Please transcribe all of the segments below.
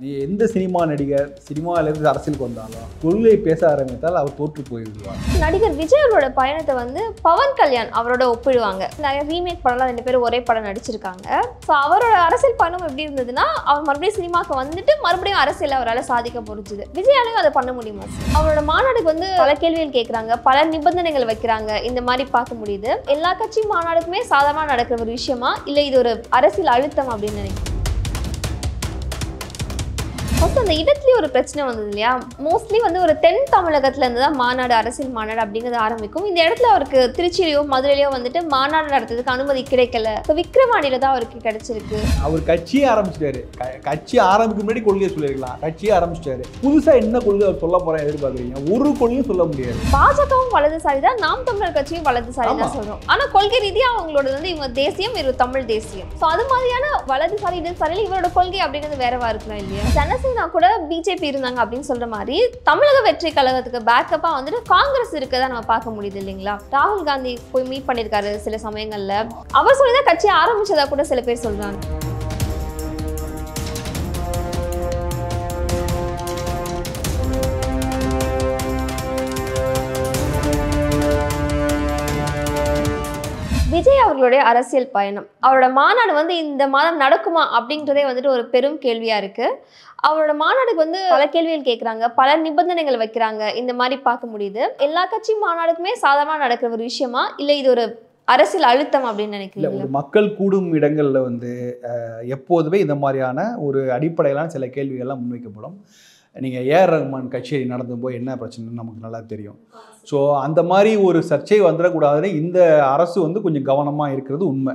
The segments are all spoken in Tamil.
நீ எந்த சினிமா நடிகர் சினிமாவிலேருந்து அரசியலுக்கு வந்தாலும் கொள்கை பேச ஆரம்பித்தால் அவர் தோற்று போயிடுவார். நடிகர் விஜய் அவரோட பயணத்தை வந்து பவன் கல்யாண் அவரோட ஒப்பிடுவாங்க. நிறைய ரீமேக் படம்லாம் 2 பேரும் ஒரே படம் நடிச்சிருக்காங்க. ஸோ அவரோட அரசியல் பயணம் எப்படி இருந்ததுன்னா, அவர் மறுபடியும் சினிமாவுக்கு வந்துட்டு மறுபடியும் அரசியல் அவரால் சாதிக்க முடிஞ்சுது. விஜயாலையும் அதை பண்ண முடியுமா? அவரோட மாநாடுக்கு வந்து பல கேள்விகள் கேட்குறாங்க, பல நிபந்தனைகள் வைக்கிறாங்க. இந்த மாதிரி பார்க்க முடியுது. எல்லா கட்சி மாநாடுக்குமே சாதாரணமாக நடக்கிற ஒரு விஷயமா, இல்லை இது ஒரு அரசியல் அழுத்தம் அப்படின்னு நினைக்கிறேன். ஃபர்ஸ்ட் அந்த இடத்துலேயே ஒரு பிரச்சனை வந்தது இல்லையா? மோஸ்ட்லி வந்து ஒரு தென் தமிழகத்துல இருந்து தான் மாநாடு, அரசியல் மாநாடு அப்படிங்கிறது ஆரம்பிக்கும். இந்த இடத்துல அவருக்கு திருச்சியிலையோ மதுரையிலையோ வந்துட்டு மாநாடு நடத்துறதுக்கு அனுமதி கிடைக்கல. ஸோ விக்ரவாண்டியில தான் அவருக்கு கிடைச்சிருக்கு. அவர் கட்சியை ஆரம்பிச்சிட்டாரு. கட்சி ஆரம்பிக்க முன்னாடி கொள்கையை சொல்லியிருக்கலாம். கட்சியை ஆரம்பிச்சிட்டாரு. புதுசா என்ன கொள்கை அவர் சொல்ல போறேன் எதிர்பார்க்குறீங்க? ஒரு கொள்கையும் சொல்ல முடியாது. பாஜகவும் வலதுசாரி தான், நாம் தமிழர் கட்சியும் வலதுசாரி தான் சொல்றோம். ஆனா கொள்கை ரீதியா அவங்களோட வந்து இவங்க தேசியம், இவர் தமிழ் தேசியம். ஸோ அது மாதிரியான வலதுசாரி இடதுசாரியில் இவரோட கொள்கை அப்படிங்கிறது வேறவா இருக்கலாம் இல்லையா? ஜனசேனா கூட பிஜேபி இருந்தாங்க அப்படின்னு சொல்ற மாதிரி தமிழக வெற்றி கழகத்துக்கு பேக்கப்பா வந்துட்டு காங்கிரஸ் இருக்கதா நம்ம பார்க்க முடியுது இல்லைங்களா? ராகுல் காந்தி போய் மீட் பண்ணிருக்காரு சில சமயங்கள்ல. அவர் சொல்லிதான் கட்சியை ஆரம்பிச்சதா கூட சில பேர் சொல்றாங்க. விஜய் அவர்களுடைய அரசியல் பயணம், அவரோட மாநாடு வந்து இந்த மாதம் நடக்குமா அப்படின்றதே வந்துட்டு ஒரு பெரும் கேள்வியா இருக்கு. அவரோட மாநாடுக்கு வந்து பல கேள்விகள் கேட்குறாங்க, பல நிபந்தனைகள் வைக்கிறாங்க. இந்த மாதிரி பார்க்க முடியுது. எல்லா கட்சி மாநாடுக்குமே சாதாரணமாக நடக்கிற ஒரு விஷயமா, இல்லை இது ஒரு அரசியல் அழுத்தம் அப்படின்னு நினைக்கிறீங்க? மக்கள் கூடும் இடங்கள்ல வந்து எப்போதுமே இந்த மாதிரியான ஒரு அடிப்படையிலான சில கேள்விகள்லாம் முன்வைக்கப்படும். நீங்கள் ஏஆர் ரஹ்மான் கச்சேரி நடந்தும்போது என்ன பிரச்சனைன்னு நமக்கு நல்லா தெரியும். ஸோ அந்த மாதிரி ஒரு சர்ச்சை வந்துடக்கூடாதுன்னு இந்த அரசு வந்து கொஞ்சம் கவனமாக இருக்கிறது உண்மை.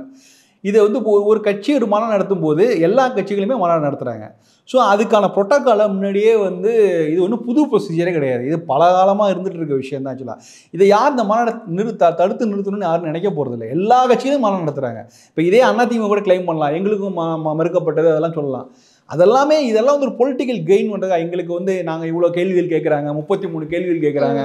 இதை வந்து ஒரு கட்சி ஒரு மாநாடு நடத்தும் போது எல்லா கட்சிகளுமே மாநாடு நடத்துகிறாங்க. ஸோ அதுக்கான ப்ரோட்டோக்காலை முன்னாடியே வந்து இது ஒன்றும் புது ப்ரொசீஜரே கிடையாது. இது பல காலமாக இருந்துகிட்டு இருக்க விஷயம் தான். ஆக்சுவலாக இதை யார் இந்த மாநாடு தடுத்து நிறுத்தணும்னு யாரும் நினைக்க போகிறதில்ல. எல்லா கட்சியிலும் மாநாடு நடத்துகிறாங்க. இப்போ இதே அதிமுக கூட கிளைம் பண்ணலாம், எங்களுக்கும் மறுக்கப்பட்டது அதெல்லாம் சொல்லலாம். இதெல்லாம் வந்து ஒரு பொலிட்டிக்கல் கெயின் பண்ணுறது. எங்களுக்கு வந்து நாங்கள் இவ்வளோ கேள்விகள் கேட்குறாங்க, 33 கேள்விகள் கேட்குறாங்க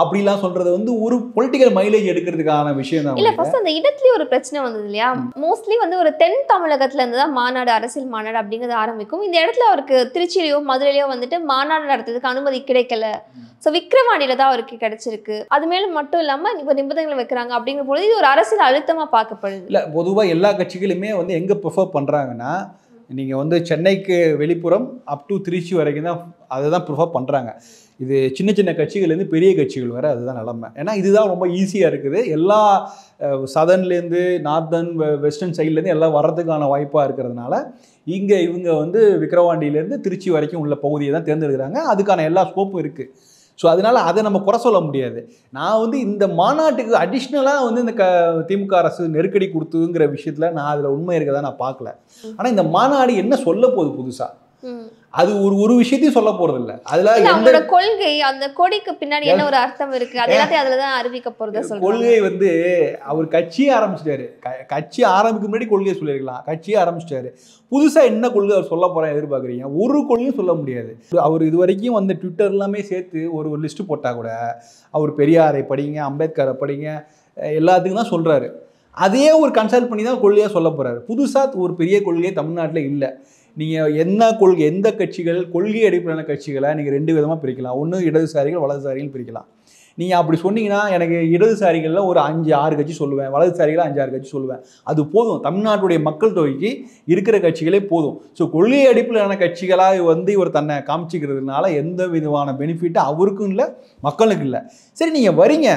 அப்படிலாம் சொல்றது வந்து ஒரு பொலிட்டிக்கல் மைலேஜ் எடுக்கிறதுக்கான விஷயம் தான். இல்ல ஃபர்ஸ்ட் அந்த இடத்துலயே ஒரு பிரச்சனை வந்தது இல்லையா? மோஸ்ட்லி வந்து ஒரு தென் தமிழகத்துல இருந்து தான் மாநாடு, அரசியல் மாநாடு அப்படிங்கிறது ஆரம்பிக்கும். இந்த இடத்துல அவருக்கு திருச்சியிலையோ மதுரையிலையோ வந்துட்டு மாநாடு நடத்துறதுக்கு அனுமதி கிடைக்கல. ஸோ விக்ரவாண்டியில தான் அவருக்கு கிடைச்சிருக்கு. அது மேலும் மட்டும் இல்லாமல் இப்போ நிபந்தனைகள் வைக்கிறாங்க அப்படிங்கிற பொழுது இது ஒரு அரசியல் அழுத்தமாக பார்க்கப்படுது. இல்லை, பொதுவாக எல்லா கட்சிகளுமே வந்து எங்கே ப்ரிஃபர் பண்ணுறாங்கன்னா, நீங்கள் வந்து சென்னைக்கு வெளிப்புறம் அப் டு திருச்சி வரைக்கும் தான் அதை தான் ப்ரிஃபர் பண்ணுறாங்க. இது சின்ன சின்ன கட்சிகள்லேருந்து பெரிய கட்சிகள் வர அதுதான் நிலமை. ஏன்னா இதுதான் ரொம்ப ஈஸியாக இருக்குது. எல்லா சதர்ன்லேருந்து நார்த்தன் வெஸ்டர்ன் சைட்லேருந்து எல்லாம் வர்றதுக்கான வாய்ப்பாக இருக்கிறதுனால இங்கே இவங்க வந்து விக்கிரவாண்டியிலேருந்து திருச்சி வரைக்கும் உள்ள பகுதியை தான் தேர்ந்தெடுக்கிறாங்க. அதுக்கான எல்லா ஸ்கோப்பும் இருக்குது. ஸோ அதனால் அதை நம்ம குறை சொல்ல முடியாது. நான் வந்து இந்த மாநாட்டுக்கு அடிஷ்னலாக வந்து இந்த திமுக அரசு நெருக்கடி கொடுத்துங்கிற விஷயத்தில் நான் அதில் உண்மை இருக்கதான் நான் பார்க்கல. ஆனால் இந்த மாநாடு என்ன சொல்ல போகுது புதுசாக, அது ஒரு விஷயத்தையும் சொல்ல போறது இல்ல. அதுல அவங்களோட கொள்கை, அந்த கொடிக்கு பின்னாடி என்ன ஒரு அர்த்தம் இருக்கு, அது எல்லாத்தையும் அதுலதான் அறிவிக்க போறத சொல்றாங்க. கொள்கை வந்து அவர் கட்சியை ஆரம்பிச்சிட்டாரு. கட்சி ஆரம்பிக்க முன்னாடி கொள்கையை சொல்லிருக்கலாம். கட்சியை ஆரம்பிச்சிட்டாரு. புதுசா என்ன கொள்கை அவர் சொல்ல போறேன் எதிர்பார்க்குறீங்க? ஒரு கொள்கையும் சொல்ல முடியாது. அவர் இது வரைக்கும் வந்து ட்விட்டர் எல்லாமே சேர்த்து ஒரு லிஸ்ட் போட்டா கூட அவர் பெரியாரை படிங்க, அம்பேத்கரை படிங்க, எல்லாத்துக்கும் தான் சொல்றாரு. அதே ஒரு கன்சல்ட் பண்ணி தான் கொள்கையா சொல்ல போறாரு. புதுசா ஒரு பெரிய கொள்கையே தமிழ்நாட்டில் இல்லை. நீங்கள் என்ன கொள்கை, எந்த கட்சிகள் கொள்கை அடிப்படையான கட்சிகளை நீங்கள் 2 விதமாக பிரிக்கலாம். ஒன்று இடதுசாரிகள், வலதுசாரிகள் பிரிக்கலாம். நீங்கள் அப்படி சொன்னீங்கன்னா எனக்கு இடதுசாரிகளில் ஒரு 5-6 கட்சி சொல்லுவேன், வலதுசாரிகளில் 5-6 கட்சி சொல்லுவேன். அது போதும். தமிழ்நாட்டுடைய மக்கள் தொகைக்கு இருக்கிற கட்சிகளே போதும். ஸோ கொள்கை அடிப்படையான கட்சிகளாக வந்து இவர் தன்னை காமிச்சிக்கிறதுனால எந்த விதமான பெனிஃபிட்டும் அவருக்கும் இல்லை, மக்களுக்கு இல்லை. சரி, நீங்கள் வரீங்க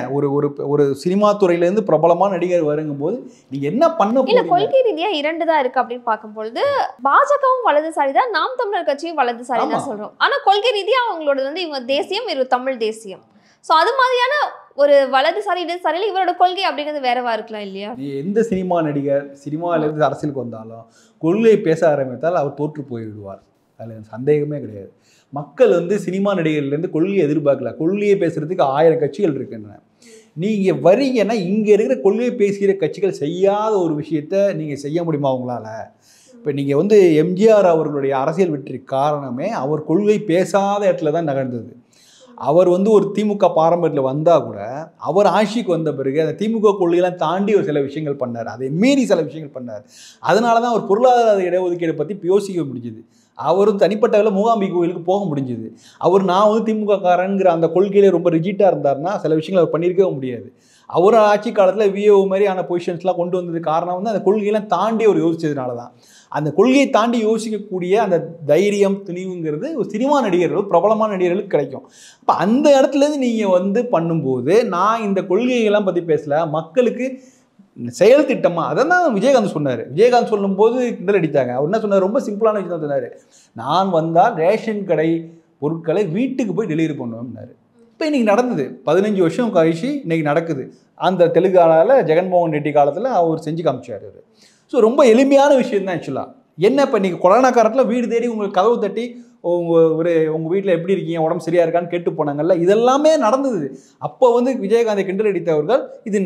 ஒரு சினிமா துறையிலேருந்து பிரபலமான நடிகர் வருங்கும் போது நீங்கள் என்ன பண்ண இல்லை, கொள்கை ரீதியாக 2 தான் இருக்குது அப்படின்னு பார்க்கும்பொழுது பாஜகவும் வலதுசாரி தான், நாம் தமிழர் கட்சியும் வலதுசாரி தான் சொல்கிறோம். ஆனால் கொள்கை ரீதியாக அவங்களோட வந்து இவங்க தேசியம், இவர் தமிழ் தேசியம். ஸோ அது மாதிரியான ஒரு வலதுசாரி இடதுசாரியில் இவரோட கொள்கை அப்படிங்கிறது வேறவா இருக்கலாம் இல்லையா? நீ எந்த சினிமா நடிகர் சினிமாவிலேருந்து அரசியலுக்கு வந்தாலும் கொள்கையை பேச ஆரம்பித்தால் அவர் தோற்று போய்விடுவார். அதில் சந்தேகமே கிடையாது. மக்கள் வந்து சினிமா நடிகர்லேருந்து கொள்கையை எதிர்பார்க்கல. கொள்கையை பேசுகிறதுக்கு 1000 கட்சிகள் இருக்கின்றன. நீங்கள் வரீங்கன்னா இங்கே இருக்கிற கொள்கையை பேசுகிற கட்சிகள் செய்யாத ஒரு விஷயத்தை நீங்கள் செய்ய முடியுமா உங்களால்? இப்போ நீங்கள் வந்து எம்ஜிஆர் அவர்களுடைய அரசியல் வெற்றி காரணமே அவர் கொள்கை பேசாத இடத்துல தான் நகர்ந்தது. அவர் வந்து ஒரு திமுக பாரம்பரியத்தில் வந்தால் கூட அவர் ஆட்சிக்கு வந்த பிறகு அந்த திமுக கொள்கையெல்லாம் தாண்டி ஒரு சில விஷயங்கள் பண்ணார். அதை மீறி சில விஷயங்கள் பண்ணார். அதனால தான் அவர் பொருளாதார இடஒதுக்கீடை பற்றி யோசிக்க முடிஞ்சுது. அவரும் தனிப்பட்டவில் மூகாம்பி கோயிலுக்கு போக முடிஞ்சுது. நான் வந்து திமுக காரங்கிற அந்த கொள்கையிலே ரொம்ப ரிஜிட்டாக இருந்தாருன்னா சில விஷயங்கள் அவர் பண்ணியிருக்கவே முடியாது. அவர் ஆட்சி காலத்தில் விஏஓ மாதிரியான பொசிஷன்ஸ்லாம் கொண்டு வந்தது காரணம் வந்து அந்த கொள்கையெல்லாம் தாண்டி அவர் யோசிச்சதுனால தான். அந்த கொள்கையை தாண்டி யோசிக்கக்கூடிய அந்த தைரியம் துணிவுங்கிறது ஒரு சினிமா நடிகர்கள், பிரபலமான நடிகர்களுக்கு கிடைக்கும். அப்போ அந்த இடத்துலேருந்து நீங்கள் வந்து பண்ணும்போது நான் இந்த கொள்கைகள்லாம் பற்றி பேசல, மக்களுக்கு செயல் திட்டமாக அதை தான் விஜயகாந்த் சொன்னார். விஜயகாந்த் சொல்லும்போது கிண்டல் அடித்தாங்க. அவர் என்ன சொன்னார், ரொம்ப சிம்பிளான விஷயம் தான் சொன்னார். நான் வந்தால் ரேஷன் கடை பொருட்களை வீட்டுக்கு போய் டெலிவரி பண்ணுவேன்னாரு. இப்போ இன்றைக்கி நடந்தது 15 வருஷம் கழிச்சு இன்றைக்கி நடக்குது. அந்த தெலுங்கானாவில் ஜெகன்மோகன் ரெட்டி காலத்தில் அவர் செஞ்சு காமிச்சார். ஸோ ரொம்ப எளிமையான விஷயம் தான் ஆக்சுவலாக. என்ன இப்போ நீங்கள் கொரோனா காலத்தில் வீடு தேடி உங்களுக்கு கதவு தட்டி உங்கள் வீட்டில் எப்படி இருக்கீங்க, உடம்பு சரியாக இருக்கான்னு கேட்டு போனாங்கல்ல, இதெல்லாமே நடந்தது. அப்போ வந்து விஜயகாந்தை கிண்டல் அடித்தவர்கள் இது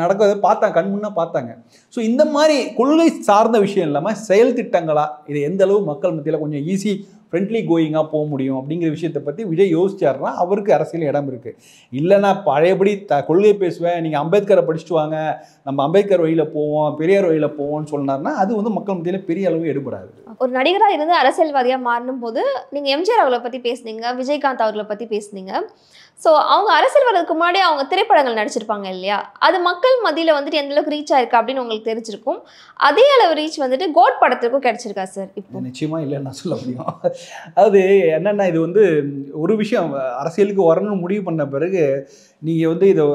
நடக்கிறத பார்த்தாங்க, கண் முன்னே பார்த்தாங்க. ஸோ இந்த மாதிரி கொள்கை சார்ந்த விஷயம் இல்லாமல் செயல் திட்டங்களா இதை எந்த அளவு மக்கள் மத்தியில் கொஞ்சம் ஈஸி ஃப்ரெண்ட்லி கோயிங்காக போக முடியும் அப்படிங்கிற விஷயத்தை பற்றி விஜய் யோசிச்சாருன்னா அவருக்கு அரசியல் இடம் இருக்குது. இல்லைன்னா பழையபடி கொள்கை பேசுவேன், நீங்கள் அம்பேத்கரை படிச்சுட்டு வாங்க, நம்ம அம்பேத்கர் வழியில் போவோம், பெரியார் வழியில் போவோம்னு சொன்னார்னா அது வந்து மக்கள் மத்தியில் பெரிய அளவு எடுபடாது. ஒரு நடிகராக இருந்து அரசியல்வாதியாக மாறணும் போது நீங்கள் எம்ஜிஆர் அவர்களை பற்றி பேசுனீங்க, விஜயகாந்த் அவர்களை பற்றி பேசுனீங்க. ஸோ அவங்க அரசியல் வர்றதுக்கு முன்னாடி அவங்க திரைப்படங்கள் நடிச்சிருப்பாங்க இல்லையா, அது மக்கள் மத்தியில் வந்துட்டு எந்த அளவுக்கு ரீச் ஆயிருக்கு அப்படின்னு உங்களுக்கு தெரிஞ்சிருக்கும். அதே அளவு ரீச் வந்துட்டு கோட் படத்திற்கும் கிடைச்சிருக்கா சார்? இப்போ நிச்சயமாக இல்லைன்னு நான் சொல்ல முடியும். அது என்னென்னா, இது வந்து ஒரு விஷயம் அரசியலுக்கு வரணும்னு முடிவு பண்ண பிறகு நீங்கள் வந்து இதை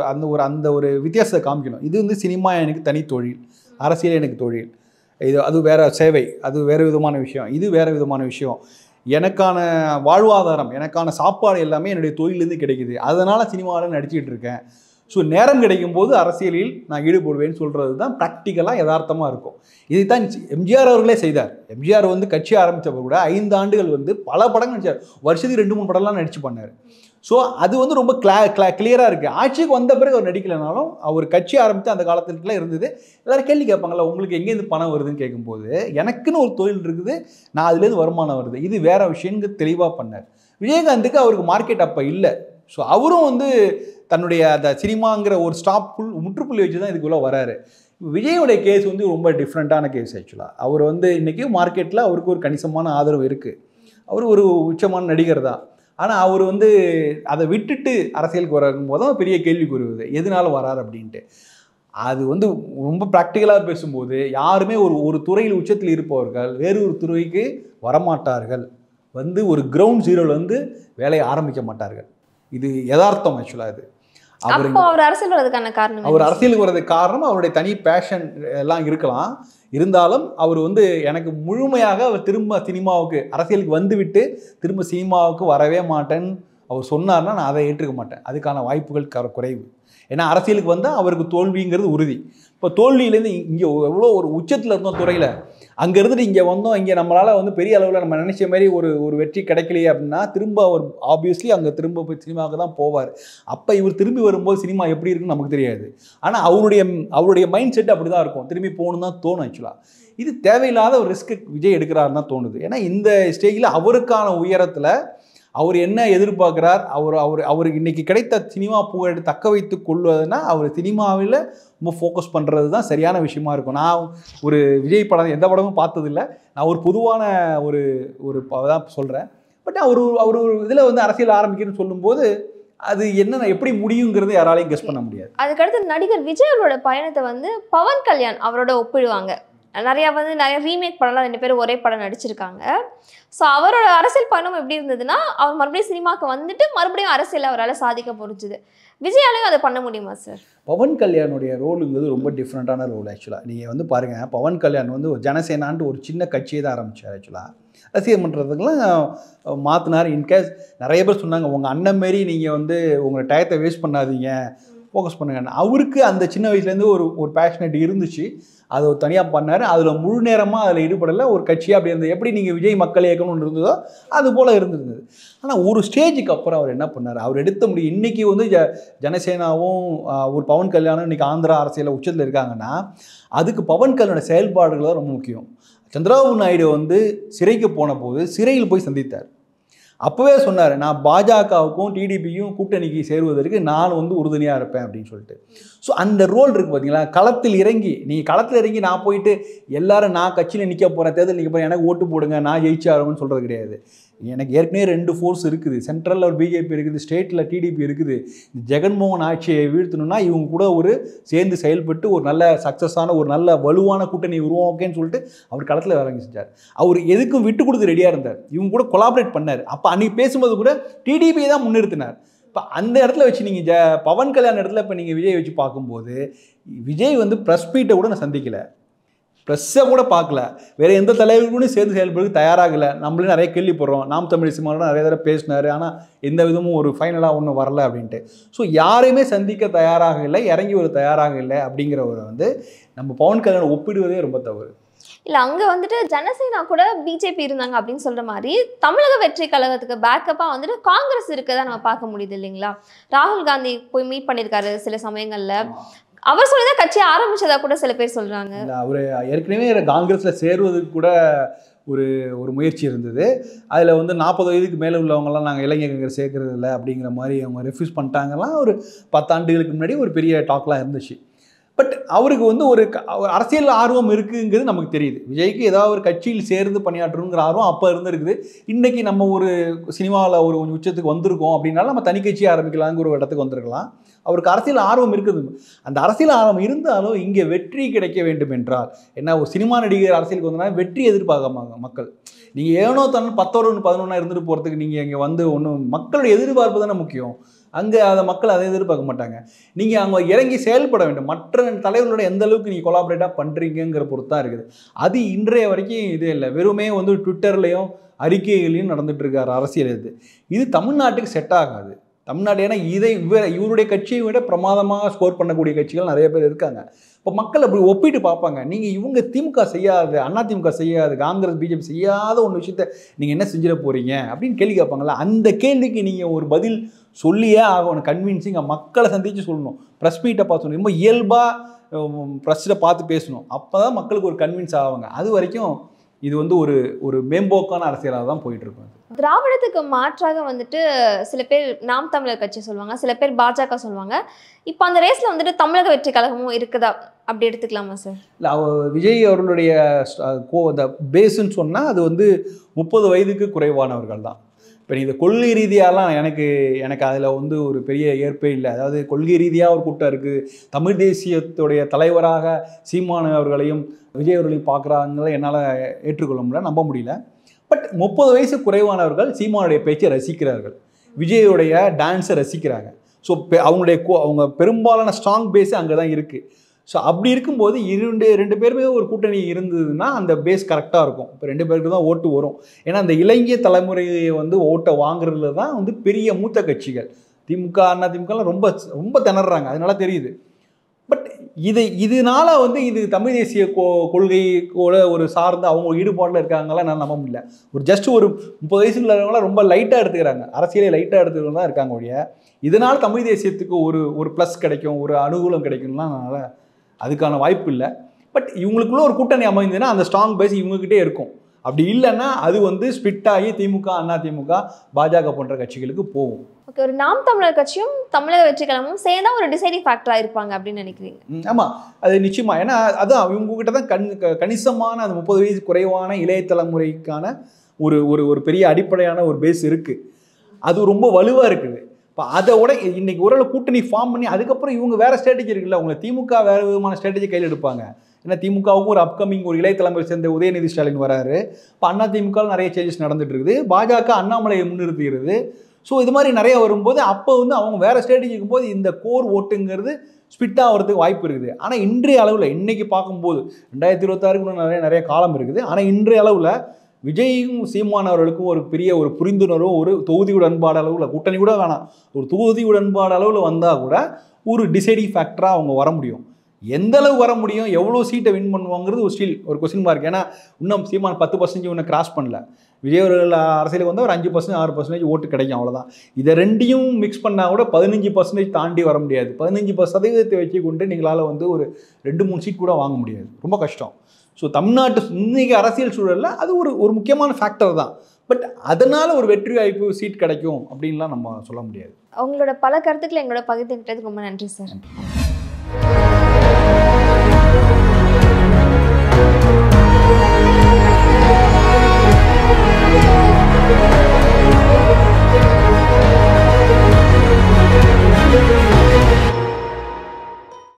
அந்த ஒரு வித்தியாசத்தை காமிக்கணும். இது வந்து சினிமா எனக்கு தனி தொழில், அரசியல் எனக்கு தொழில், அது வேற சேவை, அது வேறு விதமான விஷயம், இது வேறு விதமான விஷயம். எனக்கான வாழ்வாதாரம், எனக்கான சாப்பாடு எல்லாமே என்னுடைய தொழிலேருந்து கிடைக்குது. அதனால் சினிமாவில் நடிச்சிக்கிட்டு இருக்கேன். ஸோ நேரம் கிடைக்கும் போது அரசியலில் நான் ஈடுபடுவேன்னு சொல்கிறது தான் ப்ராக்டிக்கலாக யதார்த்தமாக இருக்கும். இதைத்தான் எம்ஜிஆர் அவர்களே செய்தார். எம்ஜிஆர் வந்து கட்சி ஆரம்பித்தப்போ கூட 5 ஆண்டுகள் வந்து பல படங்கள் நடித்தார். வருஷத்துக்கு 2-3 படம்லாம் நடிச்சு பண்ணார். ஸோ அது வந்து ரொம்ப கிளியராக இருக்குது. ஆட்சிக்கு வந்த பிறகு அவர் நடிக்கலைனாலும் அவர் கட்சி ஆரம்பித்து அந்த காலத்துக்குலாம் இருந்தது. எல்லோரும் கேள்வி கேட்பாங்கள்ல, உங்களுக்கு எங்கேருந்து பணம் வருதுன்னு கேட்கும்போது எனக்குன்னு ஒரு தொழில் இருக்குது, நான் அதுலேருந்து வருமானம் வருது, இது வேற விஷயங்க தெளிவாக பண்ணார். விஜயகாந்துக்கு அவருக்கு மார்க்கெட் அப்போ இல்லை. ஸோ அவரும் வந்து தன்னுடைய அந்த சினிமாங்கிற ஒரு முற்றுப்புள்ளி வச்சு தான் இதுக்குள்ளே வராரு. விஜயோடைய கேஸ் வந்து ரொம்ப டிஃப்ரெண்ட்டான கேஸ் ஆக்சுவலாக. அவர் வந்து இன்றைக்கி மார்க்கெட்டில் அவருக்கு ஒரு கணிசமான ஆதரவு இருக்குது. அவர் ஒரு உச்சமான நடிகர் தான். ஆனால் அவர் வந்து அதை விட்டுட்டு அரசியலுக்கு வரும்போது தான் பெரிய கேள்விக்கு வருவது, எதனால வராரு அப்படின்ட்டு. அது வந்து ரொம்ப ப்ராக்டிக்கலாக பேசும்போது யாருமே ஒரு துறையில் உச்சத்தில் இருப்பவர்கள் வேறு ஒரு துறைக்கு வரமாட்டார்கள், வந்து ஒரு கிரவுண்ட் ஜீரோவில் வந்து வேலையை ஆரம்பிக்க மாட்டார்கள். இது யதார்த்தம் ஆக்சுவலாக. இது அவர் அரசியல் வர்றதுக்கான காரணம், அவர் அரசியலுக்கு வர்றதுக்கு காரணம் அவருடைய தனி பேஷன் எல்லாம் இருக்கலாம். இருந்தாலும் அவர் வந்து எனக்கு முழுமையாக அவர் திரும்ப சினிமாவுக்கு அரசியலுக்கு வந்துவிட்டு திரும்ப சினிமாவுக்கு வரவே மாட்டேன்னு அவர் சொன்னார்னா நான் அதை ஏற்றுக்க மாட்டேன். அதுக்கான வாய்ப்புகள் குறைவு. ஏன்னா அரசியலுக்கு வந்தால் அவருக்கு தோல்விங்கிறது உறுதி. இப்போ தோல்வியிலேருந்து இங்கே எவ்வளோ ஒரு உச்சத்தில் இருந்தோம் துறையில், அங்கே இருந்துட்டு இங்கே வந்தோம், இங்கே நம்மளால் வந்து பெரிய அளவில் நம்ம நினச்ச மாதிரி ஒரு வெற்றி கிடைக்கலையே அப்படின்னா திரும்ப அவர் ஆப்வியஸ்லி அங்கே திரும்ப போய் சினிமாவுக்கு தான் போவார். அப்போ இவர் திரும்பி வரும்போது சினிமா எப்படி இருக்குன்னு நமக்கு தெரியாது. ஆனால் அவருடைய மைண்ட் செட் அப்படி தான் இருக்கும், திரும்பி போகணுன்னு தான் தோணும் ஆக்சுவலாக. இது தேவையில்லாத ஒரு ரிஸ்க்கு விஜய் எடுக்கிறாருன்னு தான் தோணுது. ஏன்னா இந்த ஸ்டேஜில் அவருக்கான உயரத்தில் அவர் என்ன எதிர்பார்க்குறார், அவருக்கு இன்றைக்கி கிடைத்த சினிமா புகழை தக்க வைத்து கொள்வதுன்னா அவர் சினிமாவில் ரொம்ப ஃபோக்கஸ் பண்ணுறது தான் சரியான விஷயமா இருக்கும். நான் ஒரு விஜய் படம் எந்த படமும் பார்த்ததில்லை, நான் ஒரு பொதுவான ஒரு தான் சொல்கிறேன். பட் அவர் இதில் வந்து அரசியல் ஆரம்பிக்கிறேன்னு சொல்லும்போது அது என்ன எப்படி முடியுங்கிறது யாராலையும் கெஸ் பண்ண முடியாது. அதுக்கடுத்து நடிகர் விஜய் அவரோட பயணத்தை வந்து பவன் கல்யாண் அவரோட ஒப்பிடுவாங்க. நிறைய ரீமேக் படம்லாம் 2 பேரும் ஒரே படம் நடிச்சிருக்காங்க. ஸோ அவரோட அரசியல் பயணம் எப்படி இருந்ததுன்னா அவர் மறுபடியும் சினிமாவுக்கு வந்துட்டு மறுபடியும் அரசியல் அவரால் சாதிக்க முடிஞ்சுது. விஜயாலையும் அதை பண்ண முடியுமா சார்? பவன் கல்யாணுடைய ரோலுங்கிறது ரொம்ப டிஃப்ரெண்ட்டான ரோல் ஆக்சுவலாக. நீங்கள் வந்து பாருங்கள், பவன் கல்யாண் வந்து ஒரு ஜனசேனான்ட்டு ஒரு சின்ன கட்சியை தான் ஆரம்பித்தார் ஆக்சுவலாக. அரசியல் பண்ணுறதுக்கெலாம் மாற்றினார். இன்கேஸ் நிறைய பேர் சொன்னாங்க, உங்கள் அண்ணன் மாரி நீங்கள் வந்து உங்கள் டயத்தை வேஸ்ட் பண்ணாதீங்க, ஃபோக்கஸ் பண்ணுங்க. அவருக்கு அந்த சின்ன வயசுலேருந்து ஒரு பேஷனேட் இருந்துச்சு, அதை ஒரு தனியாக பண்ணார். அதில் முழு நேரமாக அதில் ஈடுபடலை, ஒரு கட்சியாக அப்படி இருந்தது. எப்படி நீங்கள் விஜய் மக்கள் இயக்கணும்னு இருந்ததோ அது போல் இருந்திருந்தது. ஆனால் ஒரு ஸ்டேஜுக்கு அப்புறம் அவர் என்ன பண்ணார், அவர் எடுத்த முடியும். இன்றைக்கி வந்து ஜனசேனாவும் ஒரு பவன் கல்யாணம் இன்றைக்கி ஆந்திரா அரசியலில் உச்சத்தில் இருக்காங்கன்னா அதுக்கு பவன் கல்யாணோட செயல்பாடுகள் தான் ரொம்ப முக்கியம். சந்திரபாபு நாயுடு வந்து சிறைக்கு போன போது சிறையில் போய் சந்தித்தார். அப்போவே சொன்னார், நான் பாஜகவுக்கும் டிடிபியும் கூட்டணிக்கு சேருவதற்கு நான் வந்து உறுதுணையாக இருப்பேன் அப்படின்னு சொல்லிட்டு. ஸோ அந்த ரோல் இருக்குது பார்த்தீங்களா, களத்தில் இறங்கி, நீங்கள் களத்தில் இறங்கி நான் போயிட்டு எல்லாரும் நான் கட்சியில் நிற்க போகிறேன், தேர்தல் நிற்க போகிறேன், எனக்கு ஓட்டு போடுங்க, நான் ஜெயிச்சாருன்னு சொல்கிறது கிடையாது. எனக்கு ஏற்கனவே 2 ஃபோர்ஸ் இருக்குது. சென்ட்ரலில் ஒரு பிஜேபி இருக்குது, ஸ்டேட்டில் டிடிபி இருக்குது. ஜெகன்மோகன் ஆட்சியை வீழ்த்தணும்னா இவங்க கூட ஒரு சேர்ந்து செயல்பட்டு ஒரு நல்ல சக்ஸஸான ஒரு நல்ல வலுவான கூட்டணி உருவாக்கேன்னு சொல்லிட்டு அவர் களத்தில் இறங்கி செஞ்சார். அவர் எதுக்கும் விட்டு கொடுத்து ரெடியாக இருந்தார். இவங்க கூட கொலாபரேட் பண்ணார். அப்போ அன்றைக்கி பேசும்போது கூட டிடிபியை தான் முன்னிறுத்தினார். இப்போ அந்த இடத்துல வச்சு நீங்கள் பவன் கல்யாண இடத்துல இப்போ நீங்கள் விஜய் வச்சு பார்க்கும்போது, விஜய் வந்து ப்ரெஸ் மீட்டை கூட நான் சந்திக்கலை, ப்ரெஸ்ஸை கூட பார்க்கல, வேறு எந்த தலைவர்களும் சேர்ந்து செயல்படுறது தயாராகலை. நம்மளே நிறைய கேள்விப்படுறோம், நாம் தமிழ் சினிமாவோட நிறைய தடவை பேசினார், ஆனால் எந்த விதமும் ஒரு ஃபைனலாக ஒன்றும் வரல அப்படின்ட்டு. ஸோ யாரையுமே சந்திக்க தயாராக இல்லை, இறங்கி ஒரு தயாராக இல்லை அப்படிங்கிறவரை வந்து நம்ம பவன் கல்யாணம் ஒப்பிடுவதே ரொம்ப தவறு. இல்லை, அங்கே வந்துட்டு ஜனசேனா கூட பிஜேபி இருந்தாங்க அப்படின்னு சொல்கிற மாதிரி தமிழக வெற்றி கழகத்துக்கு பேக்கப்பாக வந்துட்டு காங்கிரஸ் இருக்கதா நம்ம பார்க்க முடியுது இல்லைங்களா. ராகுல் காந்தி போய் மீட் பண்ணியிருக்காரு சில சமயங்களில், அவர் சொல்லிதான் கட்சி ஆரம்பிச்சதா கூட சில பேர் சொல்றாங்க. அவர் ஏற்கனவே காங்கிரஸ்ல சேருவதற்கு கூட ஒரு முயற்சி இருந்தது. அதில் வந்து 40 வயதுக்கு மேலே உள்ளவங்கலாம் நாங்கள் இளைஞர் காங்கிரஸ் சேர்க்கறது இல்லை அப்படிங்கிற மாதிரி அவங்க ரெஃப்யூஸ் பண்ணிட்டாங்கலாம். ஒரு 10 ஆண்டுகளுக்கு முன்னாடி ஒரு பெரிய டாக்லாம் இருந்துச்சு. பட் அவருக்கு வந்து ஒரு அரசியல் ஆர்வம் இருக்குங்கிறது நமக்கு தெரியுது. விஜய்க்கு ஏதாவது ஒரு கட்சியில் சேர்ந்து பணியாற்றணுங்கிற ஆர்வம் அப்போ இருந்திருக்குது. இன்றைக்கி நம்ம ஒரு சினிமாவில் ஒரு கொஞ்சம் உச்சத்துக்கு வந்திருக்கோம் அப்படின்னாலும் நம்ம தனி கட்சி ஆரம்பிக்கலாங்கிற ஒரு இடத்துக்கு வந்திருக்கலாம். அவருக்கு அரசியல் ஆர்வம் இருக்குது. அந்த அரசியல் ஆர்வம் இருந்தாலும் இங்கே வெற்றி கிடைக்க வேண்டும் என்றால் என்ன, ஒரு சினிமா நடிகர் அரசியலுக்கு வந்தோம்னா வெற்றி எதிர்பார்க்க மக்கள். நீங்கள் ஏனோ தன் 10 11 இருந்துட்டு போகிறதுக்கு நீங்கள் இங்கே வந்து ஒன்றும் மக்களுடைய எதிர்பார்ப்பு தானே முக்கியம். அங்கே அதை மக்கள் அதை எதிர்பார்க்க மாட்டாங்க. நீங்கள் அங்கே இறங்கி செயல்பட வேண்டும். மற்ற தலைவர்களோட எந்த அளவுக்கு நீங்கள் கொலாபரேட்டாக பண்ணுறீங்கிற பொறுத்து தான் இருக்குது. அது இன்றைய வரைக்கும் இதே இல்லை. வெறுமே வந்து ட்விட்டர்லேயும் அறிக்கைகளையும் நடந்துட்டு இருக்கார் அரசியல். இது தமிழ்நாட்டுக்கு செட் ஆகாது. தமிழ்நாடு ஏன்னா இவருடைய கட்சியை விட பிரமாதமாக ஸ்கோர் பண்ணக்கூடிய கட்சிகள் நிறைய பேர் இருக்காங்க. இப்போ மக்கள் அப்படி ஒப்பிட்டு பார்ப்பாங்க. நீங்கள் இவங்க திமுக செய்யாது, அதிமுக செய்யாது, காங்கிரஸ் பிஜேபி செய்யாத ஒன்று விஷயத்த நீங்கள் என்ன செஞ்சிட போகிறீங்க அப்படின்னு கேள்வி கேட்பாங்களா. அந்த கேள்விக்கு நீங்கள் ஒரு பதில் சொல்லியே ஆகணும். கன்வின்சிங் மக்களை சந்தித்து சொல்லணும். ப்ரெஸ் மீட்டை பார்த்து சொல்லணும். ரொம்ப இயல்பாக ப்ரெஸ்ஸில் பார்த்து பேசணும். அப்போ தான் மக்களுக்கு ஒரு கன்வின்ஸ் ஆவாங்க. அது வரைக்கும் இது வந்து ஒரு மேம்போக்கான அரசியலாக தான் போயிட்டுருக்கும். திராவிடத்துக்கு மாற்றாக வந்துட்டு சில பேர் நாம் தமிழர் கட்சி சொல்லுவாங்க, சில பேர் பாஜக சொல்லுவாங்க. இப்போ அந்த ரேஸில் வந்துட்டு தமிழக வெற்றி கழகமும் இருக்குதா, அப்படி எடுத்துக்கலாமா சார்? இல்லை, விஜய் அவர்களுடைய பேஸுன்னு சொன்னால் அது வந்து 30 வயதுக்கு குறைவானவர்கள் தான். இப்போ இந்த கொள்கை ரீதியாலாம் எனக்கு அதில் வந்து ஒரு பெரிய ஏற்பே இல்லை. அதாவது கொள்கை ரீதியாக ஒரு கூட்டம் இருக்குது. தமிழ் தேசியத்துடைய தலைவராக சீமான் அவர்களையும் விஜய் அவர்களையும் பார்க்குறாங்களே என்னால் ஏற்றுக்கொள்ள முடியல, நம்ப முடியல. பட் 30 வயசு குறைவானவர்கள் சீமானுடைய பேச்சை ரசிக்கிறார்கள், விஜயோடைய டான்ஸை ரசிக்கிறாங்க. ஸோ அவங்க பெரும்பாலான ஸ்ட்ராங் பேஸு அங்கே தான் இருக்குது. ஸோ அப்படி இருக்கும்போது ரெண்டு பேருமே ஒரு கூட்டணி இருந்ததுன்னா அந்த பேஸ் கரெக்டாக இருக்கும். இப்போ 2 பேருக்கு தான் ஓட்டு வரும். ஏன்னா அந்த இளைஞர் தலைமுறையை வந்து ஓட்டை வாங்குறதுல தான் வந்து பெரிய மூத்த கட்சிகள் திமுக அதிமுகலாம் ரொம்ப ரொம்ப திணறாங்க. அதனால தெரியுது. பட் இதனால வந்து இது தமிழ் தேசிய கொள்கை கூட ஒரு சார்ந்து அவங்க ஈடுபாட்டில் இருக்காங்களா நான் நம்ப முடியல. ஒரு ஜஸ்ட் ஒரு 30 வயசுல இருக்கவங்களாம் ரொம்ப லைட்டாக எடுத்துக்கிறாங்க, அரசியலை லைட்டாக எடுத்துக்கிறவங்க தான் இருக்காங்க ஒழிய இதனால் தமிழ் தேசியத்துக்கு ஒரு ப்ளஸ் கிடைக்கும், ஒரு அனுகூலம் கிடைக்கும்லாம் அதனால் அதுக்கான வாய்ப்பு இல்லை. பட் இவங்களுக்குள்ள ஒரு கூட்டணி அமைந்ததுன்னா அந்த ஸ்ட்ராங் பேஸ் இவங்ககிட்டே இருக்கும். அப்படி இல்லைன்னா அது வந்து ஸ்பிட் ஆகி திமுக அதிமுக பாஜக போன்ற கட்சிகளுக்கு போகும். ஓகே, ஒரு நாம் தமிழர் கட்சியும் தமிழக வெற்றி கழகமும் சேர்ந்தா ஒரு டிசைடிங் ஃபேக்டராக இருப்பாங்க அப்படின்னு நினைக்கிறீங்க? ஆமாம், அது நிச்சயமா. ஏன்னா அதான் இவங்ககிட்ட தான் கணிசமான அந்த 30 வயசு குறைவான இளைய தலைமுறைக்கான ஒரு பெரிய அடிப்படையான ஒரு பேஸ் இருக்குது. அது ரொம்ப வலுவாக இருக்குது. இப்போ அதோட இன்னைக்கு ஓரளவு கூட்டணி ஃபார்ம் பண்ணி அதுக்கப்புறம் இவங்க வேறு ஸ்ட்ராட்டஜி இருக்குல்ல. உங்களை திமுக வேறு விதமான ஸ்ட்ராட்டஜி கையில் எடுப்பாங்க. ஏன்னா திமுகவுக்கும் ஒரு அப்கமிங் ஒரு இளைய தலைமுறை சேர்ந்த உதயநிதி ஸ்டாலின் வராரு. இப்போ அதிமுக நிறைய சேஞ்சஸ் நடந்துட்டு இருக்குது. பாஜக அண்ணாமலையை முன்னிறுத்துகிறது. ஸோ இது மாதிரி நிறைய வரும்போது அப்போ வந்து அவங்க வேறு ஸ்ட்ராட்டஜி இருக்கும்போது இந்த கோர் ஓட்டுங்கிறது ஸ்பிட் ஆகிறதுக்கு வாய்ப்பு இருக்குது. ஆனால் இன்றைய அளவில் இன்றைக்கி பார்க்கும்போது 2026 நிறைய காலம் இருக்குது. ஆனால் இன்றைய அளவில் விஜயும் சீமான் அவர்களுக்கும் ஒரு பெரிய ஒரு புரிந்துணர்வும் ஒரு தொகுதி உடன்பாடு அளவில், கூட்டணி கூட வேணாம், ஒரு தொகுதி உடன்பாடு அளவில் வந்தால் கூட ஒரு டிசைடிங் ஃபேக்டராக அவங்க வர முடியும். எந்த அளவு வர முடியும், எவ்வளோ சீட்டை வின் பண்ணுவாங்கிறது ஒரு கொஸ்டின் மார்க். ஏன்னா இன்னும் சீமான் 10% இன்னும் கிராஸ் பண்ணல. விஜய் அவர்கள் அரசியலுக்கு வந்து ஒரு 5% 6% ஓட்டு கிடைக்கும், அவ்வளோதான். இதை ரெண்டையும் மிக்ஸ் பண்ணால் கூட 15% தாண்டி வர முடியாது. 15% வச்சு கொண்டு நீங்களால் வந்து ஒரு 2-3 சீட் கூட வாங்க முடியாது, ரொம்ப கஷ்டம். ஸோ தமிழ்நாட்டு இன்றைக்கி அரசியல் சூழலில் அது ஒரு முக்கியமான ஃபேக்டர் தான். பட் அதனால ஒரு வெற்றி வாய்ப்பு சீட் கிடைக்கும் அப்படின்லாம் நம்ம சொல்ல முடியாது. அவங்களோட பல கருத்துக்களை எங்களோட பகிர்ந்துக்கிட்டதுக்கு ரொம்ப நன்றி சார்.